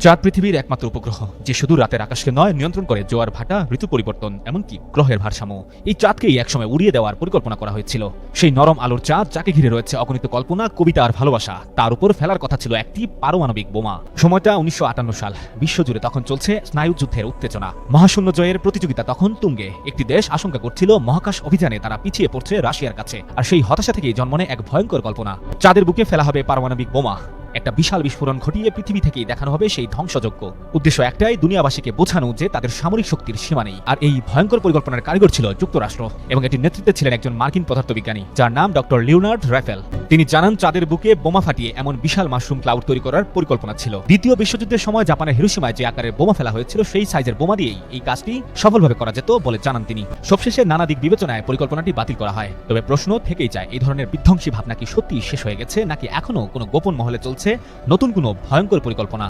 চাঁদ পৃথিবীর একমাত্র উপগ্রহ, যে শুধু রাতের আকাশকে নয় নিয়ন্ত্রণ করে জোয়ার ভাটা, ঋতু পরিবর্তন, এমনকি গ্রহের ভারসাম্য। এই চাঁদকেই একসময় উড়িয়ে দেওয়ার পরিকল্পনা করা হয়েছিল। সেই নরম আলোর চাঁদ, যাকে ঘিরে রয়েছে অগণিত কল্পনা, কবিতা আর ভালোবাসা, তার উপর ফেলার কথা ছিল একটি পারমাণবিক বোমা। সময়টা ১৯৫৮ সাল। বিশ্বজুড়ে তখন চলছে স্নায়ুযুদ্ধের উত্তেজনা। মহাশূন্য জয়ের প্রতিযোগিতা তখন তুঙ্গে। একটি দেশ আশঙ্কা করছিল মহাকাশ অভিযানে তারা পিছিয়ে পড়ছে রাশিয়ার কাছে। আর সেই হতাশা থেকেই জন্ম নেয় এক ভয়ঙ্কর কল্পনা। চাঁদের বুকে ফেলা হবে পারমাণবিক বোমা। একটা বিশাল বিস্ফোরণ ঘটিয়ে পৃথিবী থেকেই দেখানো হবে সেই ধ্বংসযজ্ঞ। উদ্দেশ্য একটাই, দুনিয়াবাসীকে বোঝানো যে তাদের সামরিক শক্তির সীমা নেই। আর এই ভয়ঙ্কর পরিকল্পনার কারিগর ছিল যুক্তরাষ্ট্র, এবং এটির নেতৃত্বে ছিলেন একজন মার্কিন পদার্থবিজ্ঞানী যার নাম ডক্টর লিওনার্ড রাফেল। তিনি জানান চাঁদের বুকে বোমা ফাটিয়ে এমন বিশাল মাশরুম ক্লাউড তৈরি করার পরিকল্পনা ছিল। দ্বিতীয় বিশ্বযুদ্ধের সময় জাপানের হিরোশিমায় যে আকারের বোমা ফেলা হয়েছিল, সেই সাইজের বোমা দিয়েই এই কাজটি সফলভাবে করা যেত বলে জানান তিনি। সবশেষে নানা দিক বিবেচনায় পরিকল্পনাটি বাতিল করা হয়। তবে প্রশ্ন থেকেই যায়, এই ধরনের বিধ্বংসী ভাবনা কি সত্যি শেষ হয়ে গেছে, নাকি এখনো কোনো গোপন মহলে চলছে নতুন কোনো ভয়ঙ্কর পরিকল্পনা?